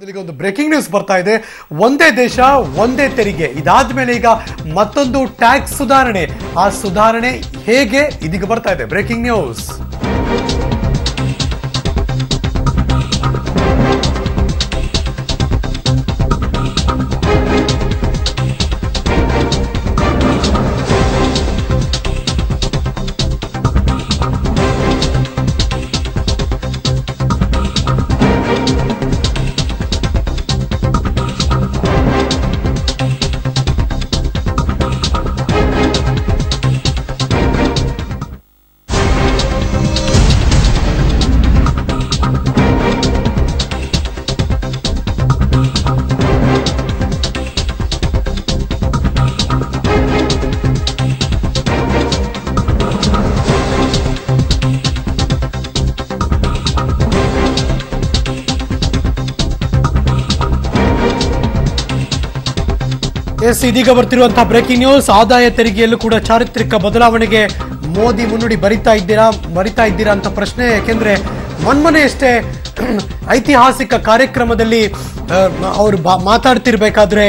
ಒಂದು breaking news ಬರ್ತಾ ಇದೆ. ಒಂದೇ ದೇಶ ಒಂದೇ ತೆರಿಗೆ. ಇದಾದ್ಮೇಲೆ ಈಗ ಮತ್ತೊಂದು ಟ್ಯಾಕ್ಸ್ ಸುಧಾರಣೆ. ಆ ಸುಧಾರಣೆ ಹೇಗೆ ಇದೀಗ ಬರ್ತಾ ಇದೆ ಬ್ರೇಕಿಂಗ್ ನ್ಯೂಸ್. ಇದೀಗ ಬರ್ತಿರುವಂತಹ ಬ್ರೇಕಿಂಗ್ ನ್ಯೂಸ್. ಆದಾಯ ತೆರಿಗೆಯಲ್ಲೂ ಕೂಡ ಚಾರಿತ್ರಿಕ ಬದಲಾವಣೆಗೆ ಮೋದಿ ಮುನ್ನುಡಿ ಬರಿತಾ ಇದ್ದೀರಾ ಅಂತ ಪ್ರಶ್ನೆ. ಯಾಕೆಂದ್ರೆ ಮೊನ್ನೆಯಷ್ಟೇ ಐತಿಹಾಸಿಕ ಕಾರ್ಯಕ್ರಮದಲ್ಲಿ ಅವರು ಮಾತಾಡ್ತಿರ್ಬೇಕಾದ್ರೆ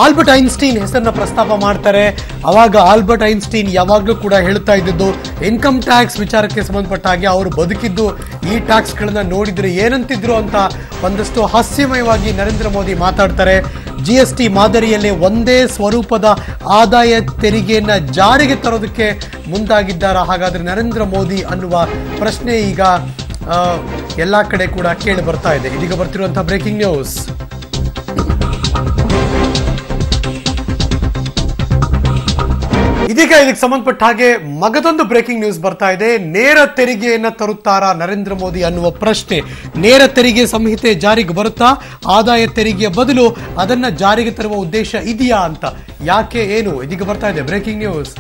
ಆಲ್ಬರ್ಟ್ ಐನ್ಸ್ಟೀನ್ ಹೆಸರನ್ನ ಪ್ರಸ್ತಾಪ ಮಾಡ್ತಾರೆ. ಅವಾಗ ಆಲ್ಬರ್ಟ್ ಐನ್ಸ್ಟೀನ್ ಯಾವಾಗ್ಲೂ ಕೂಡ ಹೇಳ್ತಾ ಇದ್ದದ್ದು ಇನ್ಕಮ್ ಟ್ಯಾಕ್ಸ್ ವಿಚಾರಕ್ಕೆ ಸಂಬಂಧಪಟ್ಟ ಹಾಗೆ ಅವರು ಬದುಕಿದ್ದು ಈ ಟ್ಯಾಕ್ಸ್ ಗಳನ್ನ ನೋಡಿದ್ರೆ ಏನಂತಿದ್ರು ಅಂತ ಒಂದಷ್ಟು ಹಾಸ್ಯಮಯವಾಗಿ ನರೇಂದ್ರ ಮೋದಿ ಮಾತಾಡ್ತಾರೆ. GST ಮಾದರಿಯಲ್ಲೇ ಒಂದೇ ಸ್ವರೂಪದ ಆದಾಯ ತೆರಿಗೆಯನ್ನ ಜಾರಿಗೆ ತರೋದಕ್ಕೆ ಮುಂದಾಗಿದ್ದಾರಾ? ಹಾಗಾದ್ರೆ ನರೇಂದ್ರ ಮೋದಿ ಅನ್ನುವ ಪ್ರಶ್ನೆ ಈಗ ಎಲ್ಲಾ ಕಡೆ ಕೂಡ ಕೇಳಿ ಬರ್ತಾ ಇದೆ. ಇದೀಗ ಬರ್ತಿರುವಂತಹ ಬ್ರೇಕಿಂಗ್ ನ್ಯೂಸ್. ಇದೀಗ ಇದಕ್ಕೆ ಸಂಬಂಧಪಟ್ಟ ಹಾಗೆ ಮಗದೊಂದು ಬ್ರೇಕಿಂಗ್ ನ್ಯೂಸ್ ಬರ್ತಾ ಇದೆ. ನೇರ ತೆರಿಗೆಯನ್ನ ತರುತ್ತಾರಾ ನರೇಂದ್ರ ಮೋದಿ ಅನ್ನುವ ಪ್ರಶ್ನೆ. ನೇರ ತೆರಿಗೆ ಸಂಹಿತೆ ಜಾರಿಗೆ ಬರುತ್ತಾ? ಆದಾಯ ತೆರಿಗೆಯ ಬದಲು ಅದನ್ನ ಜಾರಿಗೆ ತರುವ ಉದ್ದೇಶ ಇದೆಯಾ ಅಂತ. ಯಾಕೆ ಏನು? ಇದೀಗ ಬರ್ತಾ ಇದೆ ಬ್ರೇಕಿಂಗ್ ನ್ಯೂಸ್.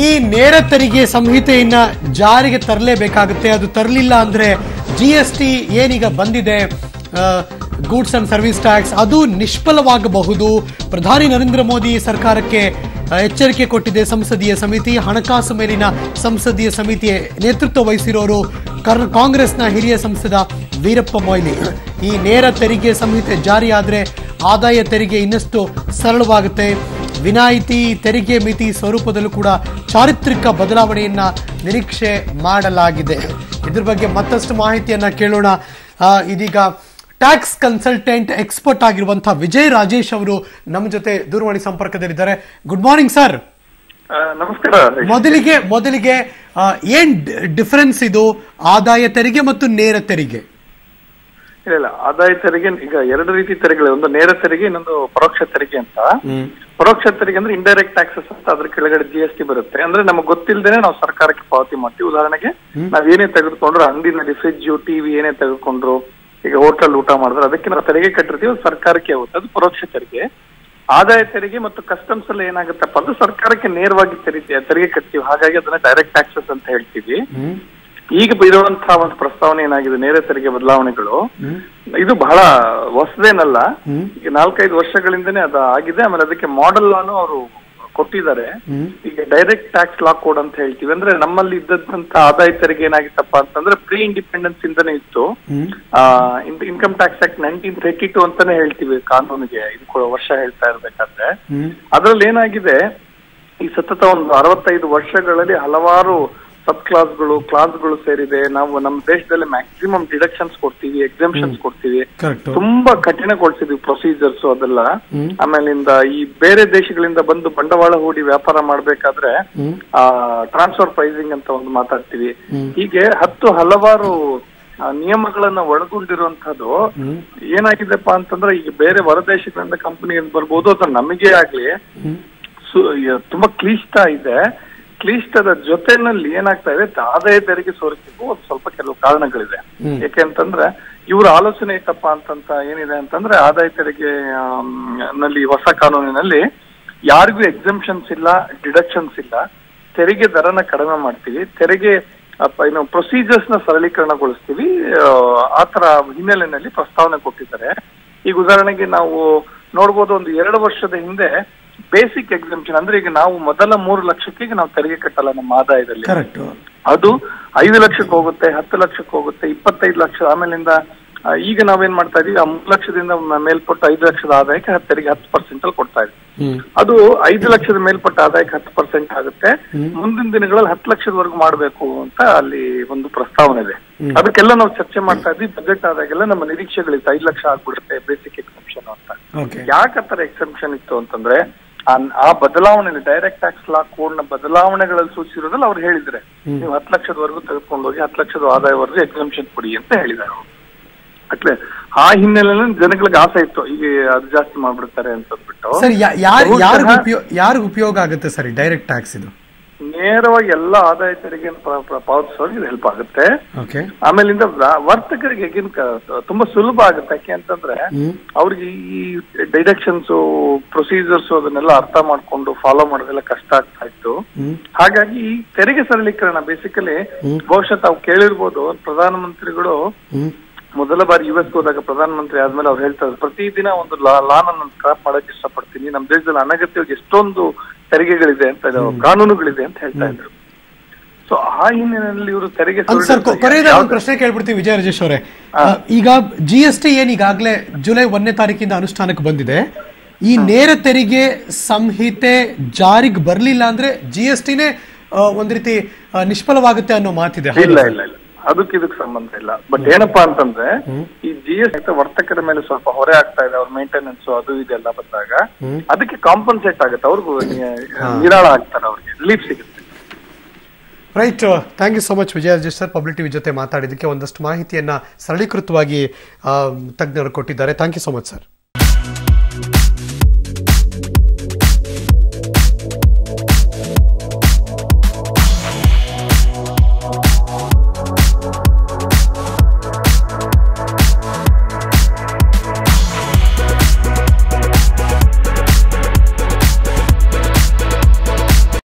ಈ ನೇರ ತೆರಿಗೆ ಸಂಹಿತೆಯನ್ನ ಜಾರಿಗೆ ತರಲೇಬೇಕಾಗುತ್ತೆ. ಅದು ತರಲಿಲ್ಲ ಅಂದ್ರೆ GST ಏನೀಗ ಬಂದಿದೆ, ಗೂಡ್ಸ್ ಅಂಡ್ ಸರ್ವಿಸ್ ಟ್ಯಾಕ್ಸ್, ಅದು ನಿಷ್ಫಲವಾಗಬಹುದು. ಪ್ರಧಾನಿ ನರೇಂದ್ರ ಮೋದಿ ಸರ್ಕಾರಕ್ಕೆ ಎಚ್ಚರಿಕೆ ಕೊಟ್ಟಿದೆ ಸಂಸದೀಯ ಸಮಿತಿ. ಹಣಕಾಸು ಮೇಲಿನ ಸಂಸದೀಯ ಸಮಿತಿ ನೇತೃತ್ವ ವಹಿಸಿರೋರು ಕಾಂಗ್ರೆಸ್ನ ಹಿರಿಯ ಸಂಸದ ವೀರಪ್ಪ ಮೊಯ್ಲಿ. ಈ ನೇರ ತೆರಿಗೆ ಸಂಹಿತೆ ಜಾರಿಯಾದ್ರೆ ಆದಾಯ ತೆರಿಗೆ ಇನ್ನಷ್ಟು ಸರಳವಾಗುತ್ತೆ. ವಿನಾಯಿತಿ ತೆರಿಗೆ ಮಿತಿ ಸ್ವರೂಪದಲ್ಲೂ ಕೂಡ ಚಾರಿತ್ರಿಕ ಬದಲಾವಣೆಯನ್ನ ನಿರೀಕ್ಷೆ ಮಾಡಲಾಗಿದೆ. ಇದ್ರ ಬಗ್ಗೆ ಮತ್ತಷ್ಟು ಮಾಹಿತಿಯನ್ನ ಕೇಳೋಣ. ಇದೀಗ ಟ್ಯಾಕ್ಸ್ ಕನ್ಸಲ್ಟೆಂಟ್ ಎಕ್ಸ್ಪರ್ಟ್ ಆಗಿರುವಂತಹ ವಿಜಯ್ ರಾಜೇಶ್ ಅವರು ನಮ್ಮ ಜೊತೆ ದೂರವಾಣಿ ಸಂಪರ್ಕದಲ್ಲಿದ್ದಾರೆ. Good morning sir. ನಮಸ್ಕಾರ. ಮೊದಲಿಗೆ ಏನ್ ಡಿಫರೆನ್ಸ್ ಇದು ಆದಾಯ ತೆರಿಗೆ ಮತ್ತು ನೇರ ತೆರಿಗೆ? ಇಲ್ಲ, ಆದಾಯ ತೆರಿಗೆ ಈಗ ಎರಡು ರೀತಿ ತೆರಿಗೆಗಳು. ಒಂದು ನೇರ ತೆರಿಗೆ, ಇನ್ನೊಂದು ಪರೋಕ್ಷ ತೆರಿಗೆ ಅಂತ. ಪರೋಕ್ಷ ತೆರಿಗೆ ಅಂದ್ರೆ ಇಂಡೈರೆಕ್ಟ್ ಟ್ಯಾಕ್ಸಸ್ ಅಂತ, ಅದ್ರ ಕೆಳಗಡೆ GST ಬರುತ್ತೆ. ಅಂದ್ರೆ ನಮಗೆ ಗೊತ್ತಿಲ್ಲದೇನೆ ನಾವು ಸರ್ಕಾರಕ್ಕೆ ಪಾವತಿ ಮಾಡ್ತೀವಿ. ಉದಾಹರಣೆಗೆ ನಾವ್ ಏನೇ ತೆಗೆದುಕೊಂಡ್ರು, ಅಂಗಡಿನಲ್ಲಿ ಫ್ರಿಡ್ಜ್, ಟಿವಿ ಏನೇ ತೆಗೆದುಕೊಂಡ್ರು, ಈಗ ಹೋಟೆಲ್ ಊಟ ಮಾಡಿದ್ರೆ ಅದಕ್ಕೆ ನಾವು ತೆರಿಗೆ ಕಟ್ಟಿರ್ತೀವಿ, ಅದು ಸರ್ಕಾರಕ್ಕೆ ಹೋಗುತ್ತೆ, ಅದು ಪರೋಕ್ಷ ತೆರಿಗೆ. ಆದಾಯ ತೆರಿಗೆ ಮತ್ತು ಕಸ್ಟಮ್ಸ್ ಎಲ್ಲ ಏನಾಗುತ್ತಪ್ಪ ಅದು ಸರ್ಕಾರಕ್ಕೆ ನೇರವಾಗಿ ತೆರಿಗೆ ಕಟ್ತೀವಿ, ಹಾಗಾಗಿ ಅದನ್ನ ಡೈರೆಕ್ಟ್ ಟ್ಯಾಕ್ಸಸ್ ಅಂತ ಹೇಳ್ತೀವಿ. ಈಗ ಇರುವಂತಹ ಒಂದು ಪ್ರಸ್ತಾವನೆ ಏನಾಗಿದೆ, ನೇರ ತೆರಿಗೆ ಬದಲಾವಣೆಗಳು, ಇದು ಬಹಳ ಹೊಸದೇನಲ್ಲ. ಈಗ 4-5 ವರ್ಷಗಳಿಂದನೇ ಅದು ಆಗಿದೆ. ಆಮೇಲೆ ಅದಕ್ಕೆ ಮಾಡೆಲ್ ಲಾನು ಅವರು ಕೊಟ್ಟಿದ್ದಾರೆ. ಈಗ ಡೈರೆಕ್ಟ್ ಟ್ಯಾಕ್ಸ್ ಲಾ ಕೋಡ್ ಅಂತ ಹೇಳ್ತೀವಿ. ಅಂದ್ರೆ ನಮ್ಮಲ್ಲಿ ಇದ್ದಂತ ಆದಾಯ ತೆರಿಗೆ ಏನಾಗಿತ್ತಪ್ಪ ಅಂತಂದ್ರೆ ಪ್ರೀ ಇಂಡಿಪೆಂಡೆನ್ಸ್ ಇಂದಾನೆ ಇತ್ತು. ಇನ್ಕಮ್ ಟ್ಯಾಕ್ಸ್ ಆಕ್ಟ್ 1932 ಅಂತಾನೆ ಹೇಳ್ತೀವಿ ಕಾನೂನಿಗೆ, ಇದು ವರ್ಷ ಹೇಳ್ತಾ ಇರ್ಬೇಕಾದ್ರೆ. ಅದ್ರಲ್ಲಿ ಏನಾಗಿದೆ, ಈ ಸತತ ಒಂದು 65 ವರ್ಷಗಳಲ್ಲಿ ಹಲವಾರು ಸಬ್ ಕ್ಲಾಸ್ಗಳು ಸೇರಿದೆ. ನಾವು ನಮ್ಮ ದೇಶದಲ್ಲಿ ಮ್ಯಾಕ್ಸಿಮಮ್ ಡಿಡಕ್ಷನ್ಸ್ ಕೊಡ್ತೀವಿ, ಎಕ್ಸೆಂಪ್ಷನ್ಸ್ ಕೊಡ್ತೀವಿ, ತುಂಬಾ ಕಠಿಣಗೊಳಿಸಿದ್ವಿ ಪ್ರೊಸೀಜರ್ಸ್ ಅದೆಲ್ಲ. ಆಮೇಲಿಂದ ಈ ಬೇರೆ ದೇಶಗಳಿಂದ ಬಂದು ಬಂಡವಾಳ ಹೂಡಿ ವ್ಯಾಪಾರ ಮಾಡ್ಬೇಕಾದ್ರೆ ಟ್ರಾನ್ಸ್ಫರ್ ಪ್ರೈಸಿಂಗ್ ಅಂತ ಒಂದು ಮಾತಾಡ್ತೀವಿ. ಹೀಗೆ ಹಲವಾರು ನಿಯಮಗಳನ್ನ ಒಳಗೊಂಡಿರುವಂತದ್ದು ಏನಾಗಿದೆಪ್ಪ ಅಂತಂದ್ರೆ ಈಗ ಬೇರೆ ಹೊರದೇಶಗಳಿಂದ ಕಂಪನಿ ಬರ್ಬೋದು ಅಥವಾ ನಮಗೆ ಆಗ್ಲಿ ತುಂಬಾ ಕ್ಲಿಷ್ಟ ಇದೆ. ಕ್ಲಿಷ್ಟದ ಜೊತೆನಲ್ಲಿ ಏನಾಗ್ತಾ ಇದೆ, ಆದಾಯ ತೆರಿಗೆ ಸೋರಿಕೆಗೂ ಒಂದು ಸ್ವಲ್ಪ ಕೆಲವು ಕಾರಣಗಳಿದೆ. ಯಾಕೆಂತಂದ್ರೆ ಇವ್ರ ಆಲೋಚನೆ ಐತಪ್ಪ ಅಂತಂತ ಏನಿದೆ ಅಂತಂದ್ರೆ ಆದಾಯ ತೆರಿಗೆ ನಲ್ಲಿ ಹೊಸ ಕಾನೂನಿನಲ್ಲಿ ಯಾರಿಗೂ ಎಕ್ಸಂಪ್ಷನ್ಸ್ ಇಲ್ಲ, ಡಿಡಕ್ಷನ್ಸ್ ಇಲ್ಲ, ತೆರಿಗೆ ದರನ ಕಡಿಮೆ ಮಾಡ್ತೀವಿ, ತೆರಿಗೆ ಏನು ಪ್ರೊಸೀಜರ್ಸ್ ನ ಸರಳೀಕರಣಗೊಳಿಸ್ತೀವಿ, ಆತರ ಹಿನ್ನೆಲೆಯಲ್ಲಿ ಪ್ರಸ್ತಾವನೆ ಕೊಟ್ಟಿದ್ದಾರೆ. ಈಗ ಉದಾಹರಣೆಗೆ ನಾವು ನೋಡ್ಬೋದು, ಒಂದು 2 ವರ್ಷದ ಹಿಂದೆ ಬೇಸಿಕ್ ಎಕ್ಸಂಪ್ಷನ್ ಅಂದ್ರೆ ಈಗ ನಾವು ಮೊದಲ 3 ಲಕ್ಷಕ್ಕೆ ನಾವು ತೆರಿಗೆ ಕಟ್ಟಲ್ಲ ನಮ್ಮ ಆದಾಯದಲ್ಲಿ, ಅದು 5 ಲಕ್ಷಕ್ಕೆ ಹೋಗುತ್ತೆ, 10 ಲಕ್ಷಕ್ಕೆ ಹೋಗುತ್ತೆ, 25 ಲಕ್ಷ, ಆಮೇಲಿಂದ ಈಗ ನಾವೇನ್ ಮಾಡ್ತಾ ಇದೀವಿ, ಆ 3 ಲಕ್ಷದಿಂದ ಮೇಲ್ಪಟ್ಟ 5 ಲಕ್ಷದ ಆದಾಯಕ್ಕೆ ತೆರಿಗೆ 10% ಅಲ್ಲಿ ಕೊಡ್ತಾ ಇದೀವಿ. ಅದು 5 ಲಕ್ಷದ ಮೇಲ್ಪಟ್ಟ ಆದಾಯಕ್ಕೆ 10% ಆಗುತ್ತೆ. ಮುಂದಿನ ದಿನಗಳಲ್ಲಿ 10 ಲಕ್ಷದವರೆಗೂ ಮಾಡಬೇಕು ಅಂತ ಅಲ್ಲಿ ಒಂದು ಪ್ರಸ್ತಾವನೆ ಇದೆ. ಅದಕ್ಕೆಲ್ಲ ನಾವು ಚರ್ಚೆ ಮಾಡ್ತಾ ಇದ್ವಿ. ಬಜೆಟ್ ಆದಾಗೆಲ್ಲ ನಮ್ಮ ನಿರೀಕ್ಷೆಗಳಿತ್ತು 5 ಲಕ್ಷ ಆಗ್ಬಿಡುತ್ತೆ ಬೇಸಿಕ್ ಎಕ್ಸೆಂಪ್ಷನ್ ಅಂತ. ಯಾಕತ್ತರ ಎಕ್ಸೆಂಪ್ಷನ್ ಇತ್ತು ಅಂತಂದ್ರೆ ಆ ಬದಲಾವಣೆ ಡೈರೆಕ್ಟ್ ಟ್ಯಾಕ್ಸ್ ಲಾ ಕೋಡ್ ನ ಬದಲಾವಣೆಗಳಲ್ಲಿ ಸೂಚಿಸಿರೋದ್ರಲ್ಲಿ ಅವ್ರು ಹೇಳಿದ್ರೆ ನೀವು 10 ಲಕ್ಷದವರೆಗೂ ತೆಗೆದುಕೊಂಡು ಹೋಗಿ 10 ಲಕ್ಷದ ಆದಾಯವರೆಗೂ ಎಕ್ಸೆಂಪ್ಷನ್ ಕೊಡಿ ಅಂತ ಹೇಳಿದ್ದಾರೆ. ಅಟ್ಲೆ ಆ ಹಿನ್ನೆಲೆಯಲ್ಲಿ ಜನಗಳಿಗೆ ಆಸೆ ಇತ್ತು, ಈಗ ಅದು ಜಾಸ್ತಿ ಮಾಡ್ಬಿಡ್ತಾರೆ ಅಂತ ಅಂದ್ಬಿಟ್ಟು. ಯಾರಿಗ ಉಪಯೋಗ ಆಗುತ್ತೆ ಸರ್ ಡೈರೆಕ್ಟ್ ಟ್ಯಾಕ್ಸ್? ಇದು ನೇರವಾಗಿ ಎಲ್ಲ ಆದಾಯ ತೆರಿಗೆ ಪಾವತಿಸೋರಿಗೆ ಇದು ಹೆಲ್ಪ್ ಆಗುತ್ತೆ. ಆಮೇಲಿಂದ ವರ್ತಕರಿಗೆ ತುಂಬಾ ಸುಲಭ ಆಗುತ್ತೆ. ಯಾಕೆ ಅಂತಂದ್ರೆ ಅವ್ರಿಗೆ ಈ ಡಿಡಕ್ಷನ್ಸ್ ಪ್ರೊಸೀಜರ್ಸ್ ಅದನ್ನೆಲ್ಲ ಅರ್ಥ ಮಾಡ್ಕೊಂಡು ಫಾಲೋ ಮಾಡೋದೆಲ್ಲ ಕಷ್ಟ ಆಗ್ತಾ ಇತ್ತು. ಹಾಗಾಗಿ ಈ ತೆರಿಗೆ ಸರಳೀಕರಣ ಬೇಸಿಕಲಿ ಬಹುಶಃ ತಾವು ಕೇಳಿರ್ಬೋದು, ಪ್ರಧಾನಮಂತ್ರಿಗಳು ಮೊದಲ ಬಾರಿ ಯುಎಸ್ ಹೋದಾಗ ಪ್ರಧಾನಮಂತ್ರಿ ಆದ್ಮೇಲೆ ಅವ್ರು ಹೇಳ್ತಾರೆ, ಪ್ರತಿದಿನ ಒಂದು ಲಾನ ನಾನು ಸ್ಕ್ರಾಪ್ ಮಾಡಕ್ ಇಷ್ಟಪಡ್ತೀನಿ, ನಮ್ಮ ದೇಶದಲ್ಲಿ ಅನಗತ್ಯವಾಗಿ ಎಷ್ಟೊಂದು ತೆರಿಗೆಗಳಿದೆ ಅಂತ, ಕಾನೂನುಗಳಿದೆ ಅಂತ ಹೇಳ್ತಾ ಇದ್ರು. ಸೊ ಆ ಹಿನ್ನೆಲೆಯಲ್ಲಿ ಇವರು ತೆರಿಗೆ ಪ್ರಶ್ನೆ ಕೇಳ್ಬಿಡ್ತೀವಿ ವಿಜಯ ರಾಜೇಶ್ ಅವರೇ. ಈಗ GST ಏನ್ ಈಗಾಗಲೇ ಜುಲೈ 1ನೇ ತಾರೀಕಿಂದ ಅನುಷ್ಠಾನಕ್ಕೆ ಬಂದಿದೆ. ಈ ನೇರ ತೆರಿಗೆ ಸಂಹಿತೆ ಜಾರಿಗೆ ಬರ್ಲಿಲ್ಲ ಅಂದ್ರೆ GSTನೇ ಒಂದ್ ರೀತಿ ನಿಷ್ಫಲವಾಗುತ್ತೆ ಅನ್ನೋ ಮಾತಿದೆ. ಇಲ್ಲ ಇಲ್ಲ ಇಲ್ಲ, ಅದಕ್ಕೆ ಇದಕ್ಕೆ ಸಂಬಂಧ ಇಲ್ಲ. ಬಟ್ ಏನಪ್ಪಾ ಅಂತಂದ್ರೆ ಈ GST ವರ್ತಕರ ಮೇಲೆ ಸ್ವಲ್ಪ ಹೊರೆ ಆಗ್ತಾ ಇದೆ, ಅವ್ರ ಮೇಂಟೆನೆನ್ಸ್ ಅದು ಇದೆಲ್ಲ ಬಂದಾಗ ಅದಕ್ಕೆ ಕಾಂಪನ್ಸೇಟ್ ಆಗುತ್ತೆ, ಅವ್ರಿಗೂ ನಿರಾಳ ಆಗ್ತಾರೆ, ಅವ್ರಿಗೆ ರಿಲೀಫ್ ಸಿಗುತ್ತೆ. Right, thank you so much Vijaya Rajesh sir. Public TV ಜೊತೆ ಮಾತಾಡಿದಕ್ಕೆ ಒಂದಷ್ಟು ಮಾಹಿತಿಯನ್ನ ಸರಳೀಕೃತವಾಗಿ ತಜ್ಞರು ಕೊಟ್ಟಿದ್ದಾರೆ. Thank you so much sir.